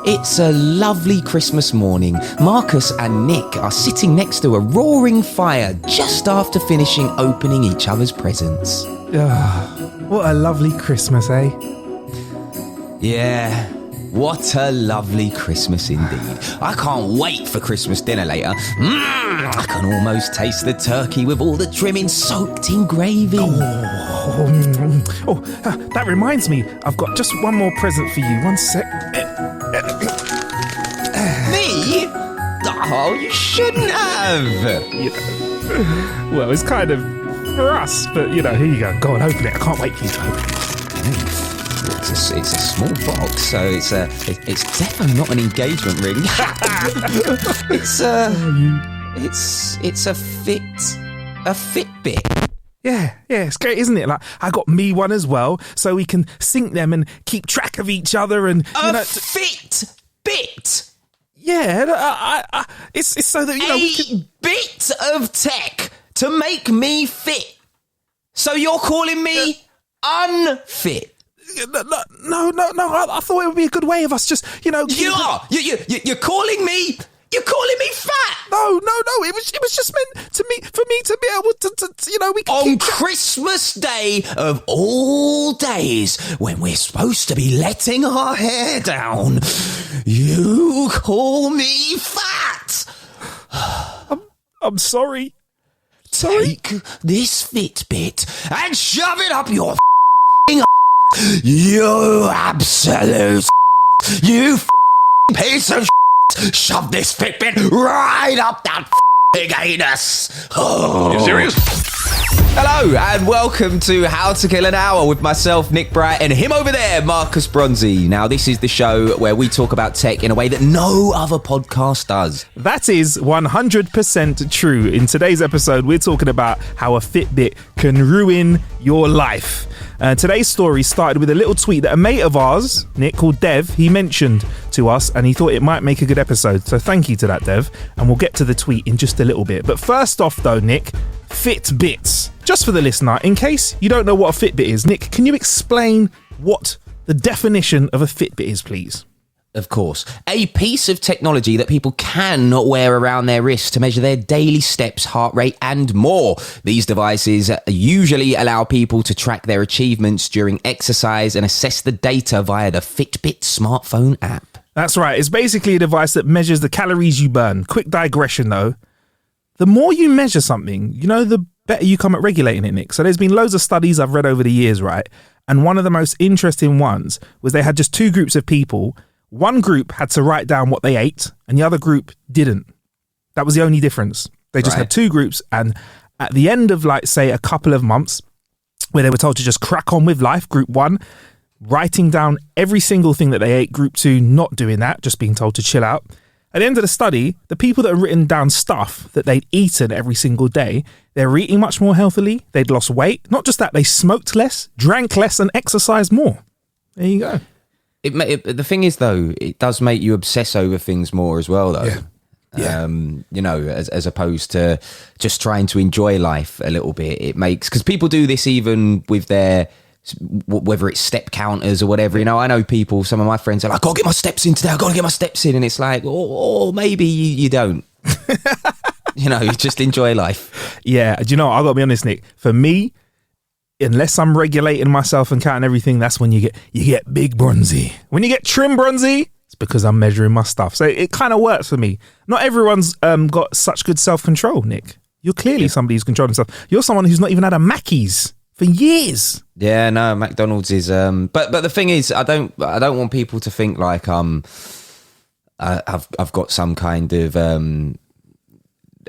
It's a lovely Christmas morning. Marcus and Nick are sitting next to a roaring fire just after finishing opening each other's presents. What a lovely Christmas, eh? Yeah, what a lovely Christmas indeed. I can't wait for Christmas dinner later. I can almost taste the turkey with all the trimmings soaked in gravy. That reminds me, I've got just one more present for you. One sec. Me? Oh, you shouldn't have. Well, it's kind of for us, but here you go. Go on, open it. I can't wait for you to open it. It's a small box, so it's definitely not an engagement ring. It's a Fitbit. Yeah, it's great, isn't it? Like, I got me one as well, so we can sync them and keep track of each other and Fitbit. Yeah, it's so that we can bit of tech to make me fit. So you're calling me unfit? No. I thought it would be a good way of us just, You are. You're calling me. You're calling me fat. No. It was just meant for me to be able to we can on Christmas Day of all days, when we're supposed to be letting our hair down, you call me fat. I'm sorry. Take this Fitbit and shove it up your you absolute you piece of shove this Fitbit right up that anus. Are you serious? Hello and welcome to How to Kill an Hour with myself, Nick Bright, and him over there, Marcus Bronzy. Now, this is the show where we talk about tech in a way that no other podcast does. That is 100% true. In today's episode, we're talking about how a Fitbit can ruin your life. Today's story started with a little tweet that a mate of ours, Nick, called Dev, he mentioned to us, and he thought it might make a good episode. So thank you to that, Dev. And we'll get to the tweet in just a little bit. But first off, though, Nick, Fitbits. Just for the listener, in case you don't know what a Fitbit is, Nick, can you explain what the definition of a Fitbit is, please? Of course. A piece of technology that people can wear around their wrists to measure their daily steps, heart rate, and more. These devices usually allow people to track their achievements during exercise and assess the data via the Fitbit smartphone app. That's right. It's basically a device that measures the calories you burn. Quick digression, though. The more you measure something, the better you come at regulating it, Nick. So there's been loads of studies I've read over the years, right? And one of the most interesting ones was they had just two groups of people. One group had to write down what they ate and the other group didn't. That was the only difference. They just had two groups, and at the end of, say, a couple of months where they were told to just crack on with life, group one, writing down every single thing that they ate, group two, not doing that, just being told to chill out. At the end of the study, the people that had written down stuff that they'd eaten every single day, they were eating much more healthily, they'd lost weight. Not just that, they smoked less, drank less, and exercised more. There you go. The thing is, though, it does make you obsess over things more as well, though. Yeah. As opposed to just trying to enjoy life a little bit. It makes, because people do this even with their, whether it's step counters or whatever. I know people, some of my friends are like, I've got to get my steps in today, I've got to get my steps in. And it's like, or maybe you don't. Just enjoy life. Yeah. Do you know what? I've got to be honest, Nick. For me, unless I'm regulating myself and counting everything, that's when you get big bronzy. When you get trim bronzy, it's because I'm measuring my stuff. So it kind of works for me. Not everyone's got such good self-control, Nick. You're clearly somebody who's controlling stuff. You're someone who's not even had a Mackey's for years. Yeah, no, McDonald's is but the thing is, I don't want people to think like I've got some kind of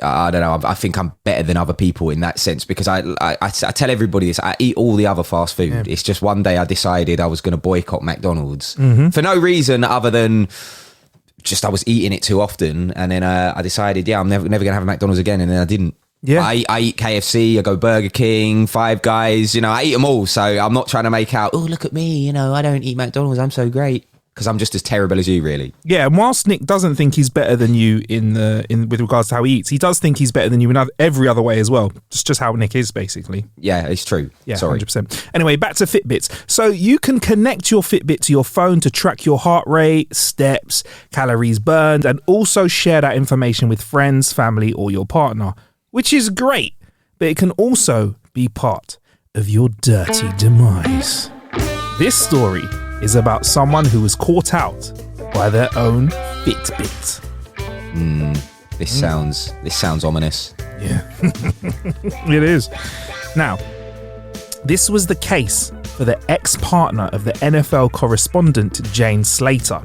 I don't know. I think I'm better than other people in that sense, because I tell everybody this. I eat all the other fast food. Yeah. It's just one day I decided I was going to boycott McDonald's for no reason other than just I was eating it too often. And then I decided, I'm never going to have a McDonald's again. And then I didn't. Yeah. I eat KFC, I go Burger King, Five Guys, I eat them all. So I'm not trying to make out, oh, look at me, I don't eat McDonald's, I'm so great. because I'm just as terrible as you, really. Yeah, and whilst Nick doesn't think he's better than you in with regards to how he eats, he does think he's better than you in every other way as well. Just how Nick is, basically. Yeah, it's true. Yeah, sorry. 100%. Anyway, back to Fitbits. So you can connect your Fitbit to your phone to track your heart rate, steps, calories burned, and also share that information with friends, family, or your partner, which is great, but it can also be part of your dirty demise. This story is about someone who was caught out by their own Fitbit. This sounds ominous. Yeah, it is. Now, this was the case for the ex-partner of the NFL correspondent Jane Slater,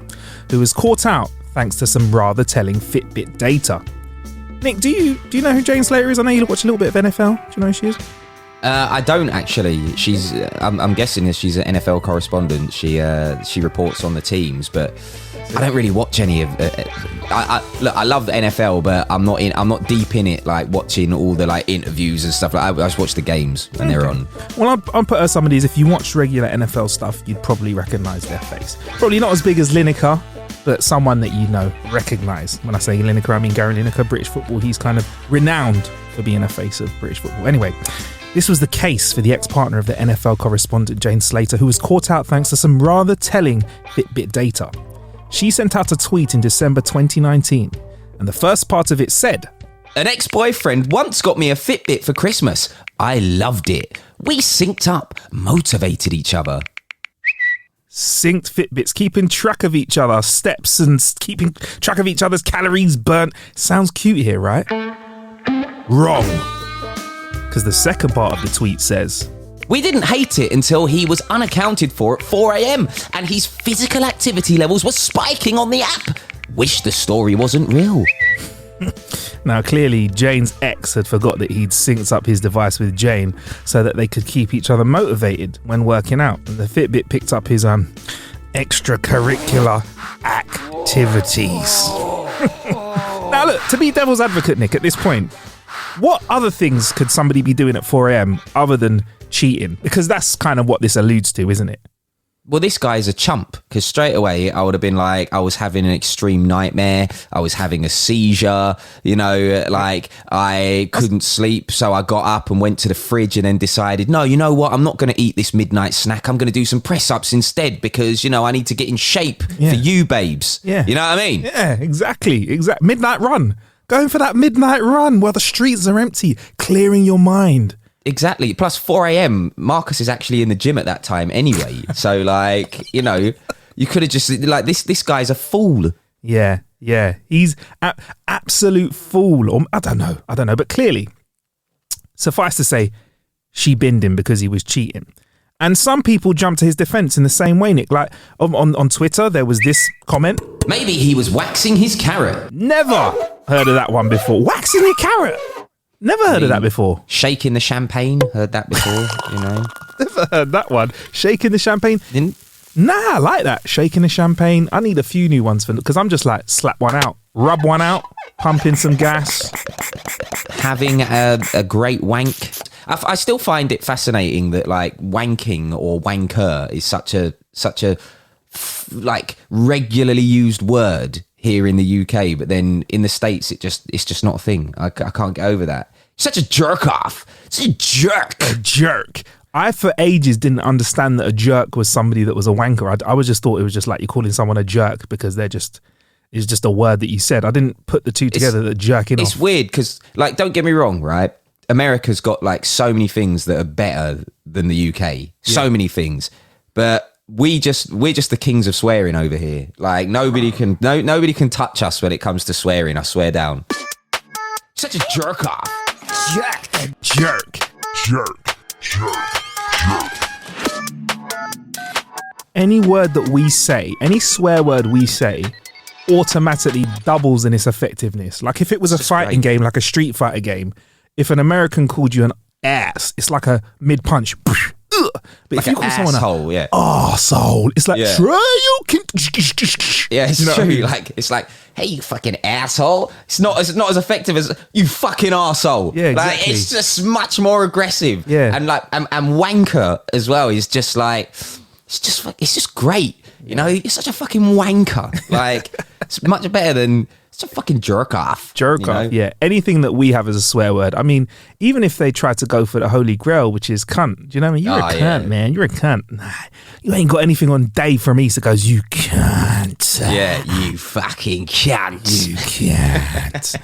who was caught out thanks to some rather telling Fitbit data. Nick, do you know who Jane Slater is? I know you watch a little bit of NFL. Do you know who she is? I don't actually. She's. I'm guessing that she's an NFL correspondent. She reports on the teams, but I don't really watch any of. Look, I love the NFL, but I'm not deep in it, like watching all the like interviews and stuff. Like I just watch the games when they're on. Well, I'll put her some of these. If you watch regular NFL stuff, you'd probably recognise their face. Probably not as big as Lineker, but someone that you know, recognise. When I say Lineker, I mean Gary Lineker, British football. He's kind of renowned for being a face of British football. Anyway. This was the case for the ex-partner of the NFL correspondent Jane Slater, who was caught out thanks to some rather telling Fitbit data. She sent out a tweet in December 2019, and the first part of it said, "An ex-boyfriend once got me a Fitbit for Christmas. I loved it. We synced up, motivated each other." Synced Fitbits, keeping track of each other's steps and keeping track of each other's calories burnt. Sounds cute here, right? Wrong. Because the second part of the tweet says, "We didn't hate it until he was unaccounted for at 4 a.m. and his physical activity levels were spiking on the app. Wish the story wasn't real." Now, clearly, Jane's ex had forgot that he'd synced up his device with Jane so that they could keep each other motivated when working out. And the Fitbit picked up his extracurricular activities. Now, look, to be devil's advocate, Nick, at this point, what other things could somebody be doing at 4 a.m. other than cheating? Because that's kind of what this alludes to, isn't it? Well, this guy's a chump, because straight away I would have been like, I was having an extreme nightmare. I was having a seizure, like I couldn't sleep. So I got up and went to the fridge and then decided, no, you know what? I'm not going to eat this midnight snack. I'm going to do some press ups instead because, I need to get in shape for you babes. Yeah. You know what I mean? Yeah, exactly. Midnight run. Going for that midnight run while the streets are empty, clearing your mind. Exactly. Plus 4 a.m. Marcus is actually in the gym at that time anyway. So you could have just this guy's a fool. Yeah. He's absolute fool. Or I don't know. But clearly, suffice to say, she binned him because he was cheating. And some people jumped to his defense in the same way, Nick. Like on Twitter, there was this comment. "Maybe he was waxing his carrot." Never heard of that one before. Waxing your carrot? Never heard of that before. Shaking the champagne? Heard that before, Never heard that one. Shaking the champagne? Didn't? Nah, I like that. Shaking the champagne. I need a few new ones because I'm just like, slap one out, rub one out, pump in some gas. Having a great wank. I still find it fascinating that like wanking or wanker is such a like regularly used word here in the UK, but then in the States it's just not a thing. I can't get over that. Such a jerk off. Such a jerk. A jerk. I for ages didn't understand that a jerk was somebody that was a wanker. I was just thought it was just like you're calling someone a jerk because it's just a word that you said. I didn't put the two together, that jerking off. It's weird because, like, don't get me wrong, right? America's got like so many things that are better than the UK. So many things. But we're just the kings of swearing over here. Like nobody can touch us when it comes to swearing, I swear down. Such a jerk off. Jerk. Any word that we say, any swear word we say, automatically doubles in its effectiveness. Like if it was a fighting game, like a Street Fighter game, if an American called you an ass, it's like a mid punch. But like if you call someone asshole, an arsehole, it's like try you can. Yeah, it's true. I mean? Like it's like, hey, you fucking asshole. It's not as effective as you fucking arsehole. Yeah, exactly. Like, it's just much more aggressive. Yeah, and like and wanker as well is just like, it's just great. You know, you're such a fucking wanker. Like, it's much better than it's a fucking jerk off. Jerk off, yeah. Anything that we have as a swear word. I mean, even if they try to go for the holy grail, which is cunt. Do you know what I mean? You're a cunt, man. You're a cunt. Nah, you ain't got anything on Dave from East that goes, you cunt. Yeah, you fucking cunt. You can't.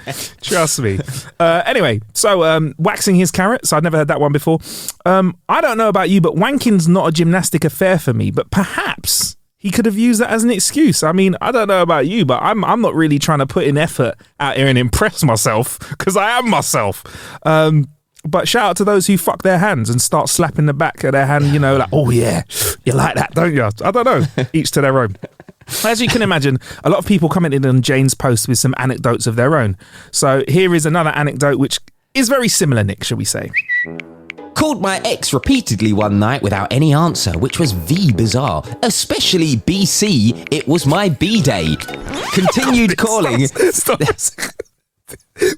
Trust me. Anyway, so waxing his carrots. I'd never heard that one before. I don't know about you, but wanking's not a gymnastic affair for me. But perhaps he could have used that as an excuse. I mean, I don't know about you, but I'm not really trying to put in effort out here and impress myself because I am myself. But shout out to those who fuck their hands and start slapping the back of their hand, you know, like, oh yeah, you like that, don't you? I don't know. Each to their own. As you can imagine, a lot of people commented on Jane's post with some anecdotes of their own. So here is another anecdote which is very similar, Nick, shall we say. Called my ex repeatedly one night without any answer, which was bizarre. Especially BC, it was my B-day. Continued calling. Stop.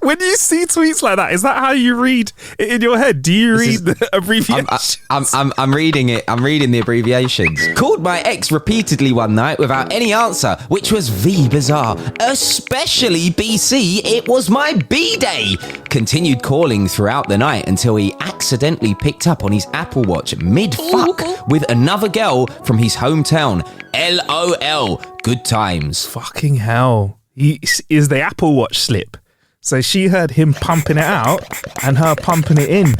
When you see tweets like that, is that how you read it in your head? Do you read the abbreviations? I'm reading it. I'm reading the abbreviations. Called my ex repeatedly one night without any answer, which was bizarre. Especially BC, it was my B-day. Continued calling throughout the night until he accidentally picked up on his Apple Watch mid-fuck with another girl from his hometown. LOL. Good times. Fucking hell. Is the Apple Watch slip? So she heard him pumping it out and her pumping it in.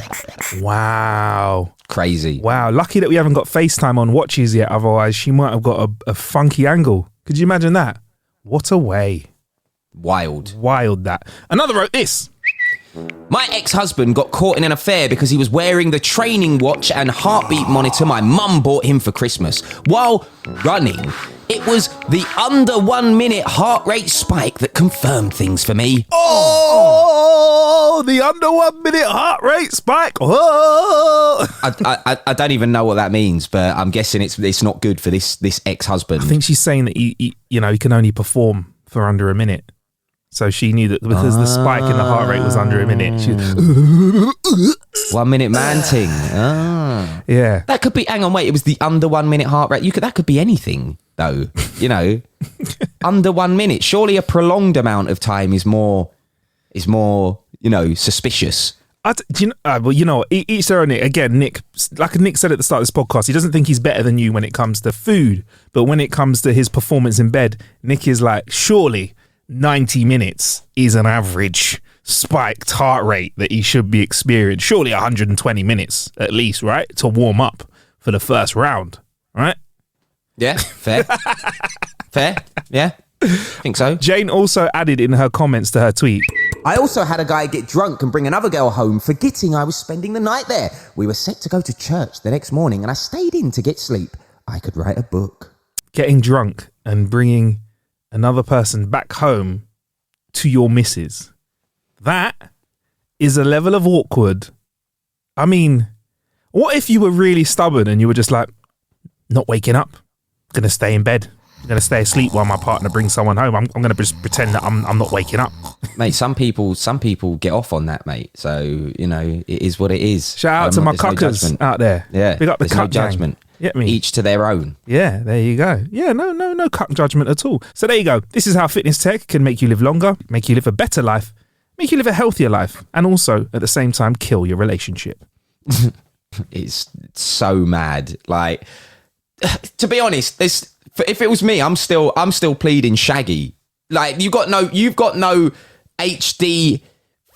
Wow. Crazy. Wow. Lucky that we haven't got FaceTime on watches yet. Otherwise, she might have got a funky angle. Could you imagine that? What a way. Wild that. Another wrote this. My ex-husband got caught in an affair because he was wearing the training watch and heartbeat monitor my mum bought him for Christmas. While running, it was the under 1 minute heart rate spike that confirmed things for me. Oh, the under 1 minute heart rate spike. Oh. I don't even know what that means, but I'm guessing it's not good for this ex-husband. I think she's saying that he can only perform for under a minute. So she knew that because the spike in the heart rate was under a minute. 1 minute man ting. Yeah. That could be, hang on, wait, it was the under 1 minute heart rate. That could be anything though, you know, under 1 minute. Surely a prolonged amount of time is more, you know, suspicious. Well, you know, each their own. Again, Nick, like Nick said at the start of this podcast, he doesn't think he's better than you when it comes to food. But when it comes to his performance in bed, Nick is like, surely 90 minutes is an average spiked heart rate that he should be experiencing. Surely 120 minutes at least, right? To warm up for the first round, right? Yeah, fair. Fair, yeah. I think so. Jane also added in her comments to her tweet, I also had a guy get drunk and bring another girl home, forgetting I was spending the night there. We were set to go to church the next morning and I stayed in to get sleep. I could write a book. Getting drunk and bringing another person back home to your missus. That is a level of awkward. I mean, what if you were really stubborn and you were just like, not waking up, I'm going to stay in bed. I'm going to stay asleep while my partner brings someone home. I'm going to just pretend that I'm not waking up. Mate, some people get off on that, mate. So, you know, it is what it is. Shout out to my cuckers out there. Yeah. Big up the there's no judgment. Get me? Each to their own. Yeah, there you go. Yeah, no cuck judgment at all. So there you go. This is how fitness tech can make you live longer, make you live a better life, make you live a healthier life, and also at the same time kill your relationship. It's so mad. Like, to be honest, if it was me, I'm still pleading Shaggy. Like, you've got no HD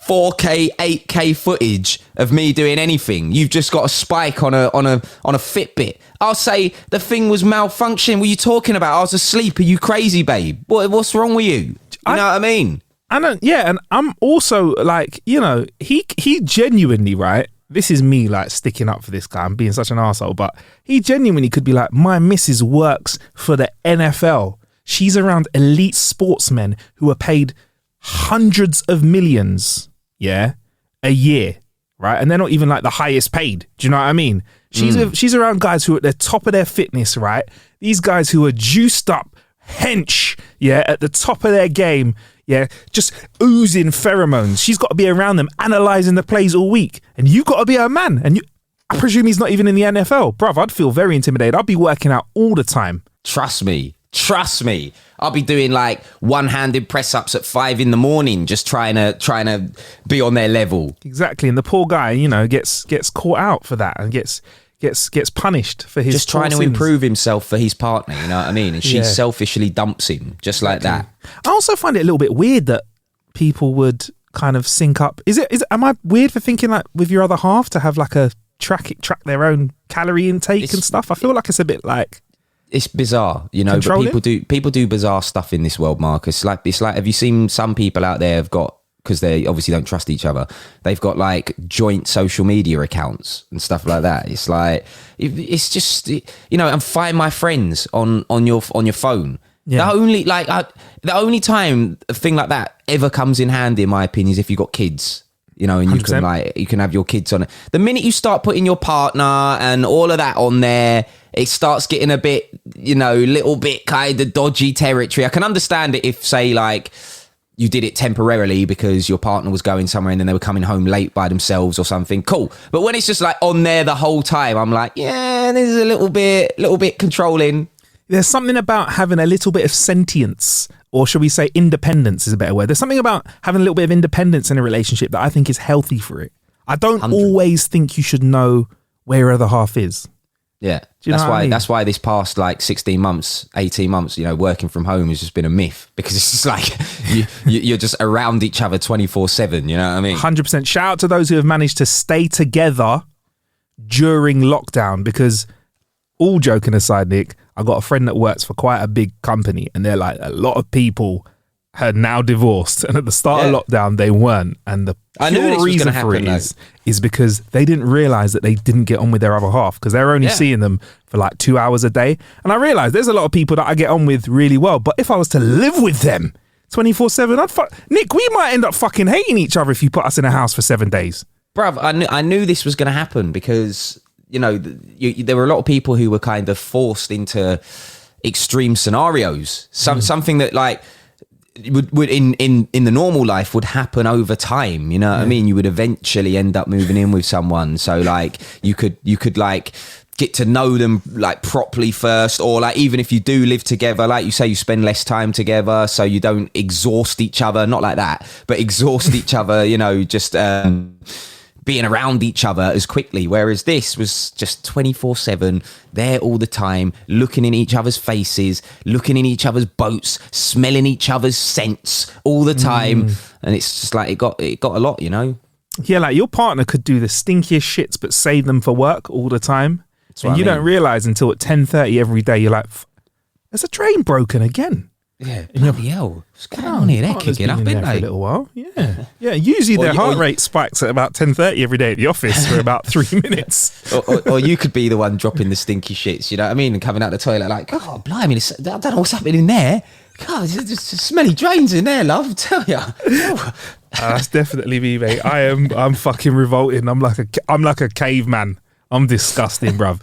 4K, 8K footage of me doing anything. You've just got a spike on a Fitbit. I'll say the thing was malfunctioning. What are you talking about? I was asleep. Are you crazy, babe? What's wrong with you? You know what I mean? And I'm also like, you know, he genuinely, right? This is me like sticking up for this guy. I'm being such an arsehole, but he genuinely could be like, my missus works for the NFL. She's around elite sportsmen who are paid hundreds of millions, a year, right? And they're not even like the highest paid. Do you know what I mean? She's around guys who are at the top of their fitness, right? These guys who are juiced up, hench, at the top of their game, just oozing pheromones. She's got to be around them, analysing the plays all week. And you got to be her man. And I presume he's not even in the NFL. Bruv, I'd feel very intimidated. I'd be working out all the time. Trust me. I'll be doing like one-handed press-ups at 5 a.m, just trying to be on their level. Exactly. And the poor guy, you know, gets caught out for that and gets punished for his just trying to sins. improve himself for his partner, you know what I mean? And she selfishly dumps him just like that. I also find it a little bit weird that people would kind of sync up. Am I weird for thinking like with your other half to have like a track their own calorie intake and stuff? I feel like it's a bit like, it's bizarre, you know, but people do bizarre stuff in this world, Marcus. It's like, have you seen some people out there have got, because they obviously don't trust each other, they've got like joint social media accounts and stuff like that. It's like, it's just, you know, and find my friends on your phone. Yeah. The only time a thing like that ever comes in handy, in my opinion, is if you've got kids. You know, and 100%. you can have your kids on it. The minute you start putting your partner and all of that on there, it starts getting a bit, you know, little bit kind of dodgy territory. I can understand it if, say, like, you did it temporarily because your partner was going somewhere and then they were coming home late by themselves or something. Cool. But when it's just like on there the whole time, I'm like, yeah, this is a little bit controlling. There's something about having a little bit of sentience, or should we say independence is a better word. There's something about having a little bit of independence in a relationship that I think is healthy for it. I don't 100. Always think you should know where your other half is. Yeah, that's why this past like 16 months, 18 months, you know, working from home has just been a myth, because it's just like you're just around each other 24/7. You know what I mean? 100%. Shout out to those who have managed to stay together during lockdown, because all joking aside, Nick, I got a friend that works for quite a big company, and they're like, a lot of people had now divorced, and at the start of lockdown they weren't, and the reason for it is because they didn't realize that they didn't get on with their other half, because they're only seeing them for like 2 hours a day. And I realized there's a lot of people that I get on with really well, but if I was to live with them 24/7, Nick, we might end up fucking hating each other if you put us in a house for 7 days. Bruv, I knew this was going to happen, because, you know, there were a lot of people who were kind of forced into extreme scenarios. Something that like would in the normal life would happen over time. You know what I mean? You would eventually end up moving in with someone. So like you could like get to know them like properly first, or like even if you do live together, like you say, you spend less time together so you don't exhaust each other. Not like that, but exhaust each other, you know, just being around each other as quickly. Whereas this was just 24/7, there all the time, looking in each other's faces, looking in each other's boats, smelling each other's scents all the time. And it's just like, it got a lot, you know? Yeah, like your partner could do the stinkiest shits but save them for work all the time. And you don't realise until at 10:30 every day, you're like, there's a train broken again. Yeah, bloody hell. What's going on here? They're kicking up, aren't they? For a little while. Yeah. Yeah, usually their heart rate spikes at about 10:30 every day at the office for about 3 minutes. or you could be the one dropping the stinky shits, you know what I mean? And coming out the toilet like, oh, blimey, I don't know what's happening in there. God, there's just smelly drains in there, love, I tell you. That's definitely me, mate. I'm fucking revolting. I'm like a caveman. I'm disgusting, bruv.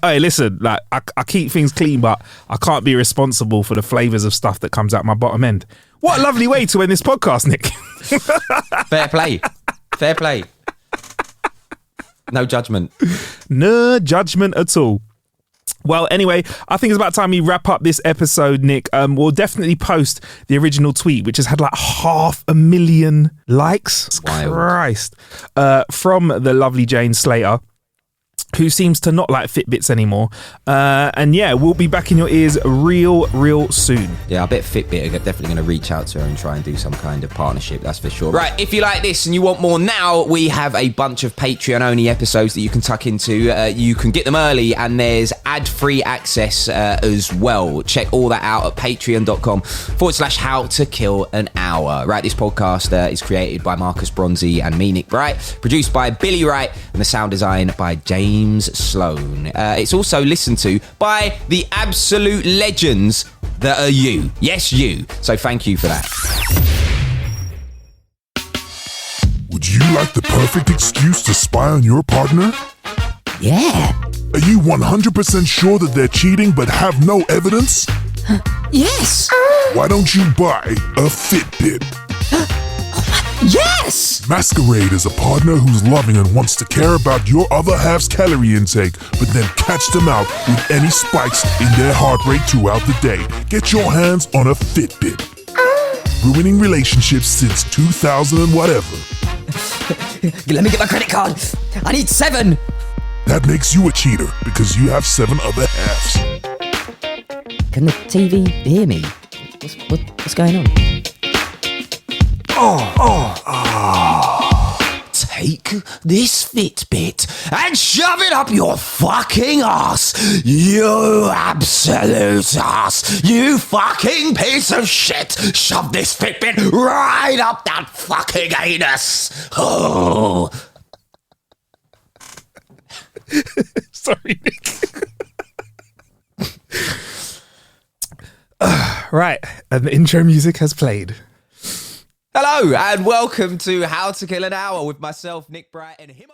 Hey, listen, like I keep things clean, but I can't be responsible for the flavours of stuff that comes out my bottom end. What a lovely way to end this podcast, Nick. Fair play. No judgment. No judgment at all. Well, anyway, I think it's about time we wrap up this episode, Nick. We'll definitely post the original tweet, which has had like 500,000 likes. Wild. Christ. From the lovely Jane Slater, who seems to not like Fitbits anymore. And yeah, we'll be back in your ears real soon. Yeah, I bet Fitbit are definitely going to reach out to her and try and do some kind of partnership, that's for sure. Right, if you like this and you want more now, we have a bunch of Patreon-only episodes that you can tuck into. You can get them early, and there's ad-free access as well. Check all that out at patreon.com/how to kill an hour. Right, this podcast is created by Marcus Bronzy and me, Nick Bright, produced by Billy Wright, and the sound design by James Sloan. It's also listened to by the absolute legends that are you. Yes, you. So thank you for that. Would you like the perfect excuse to spy on your partner? Yeah. Are you 100% sure that they're cheating but have no evidence? Yes. Why don't you buy a Fitbit? Yes! Masquerade is a partner who's loving and wants to care about your other half's calorie intake, but then catch them out with any spikes in their heart rate throughout the day. Get your hands on a Fitbit. Ruining relationships since 2000 and whatever. Let me get my credit card. I need 7. That makes you a cheater because you have 7 other halves. Can the TV hear me? What's going on? Take this Fitbit and shove it up your fucking ass. You absolute ass. You fucking piece of shit. Shove this Fitbit right up that fucking anus. Oh. Sorry, Nick. Right, and the intro music has played. Hello and welcome to How to Kill an Hour with myself, Nick Bright, and him.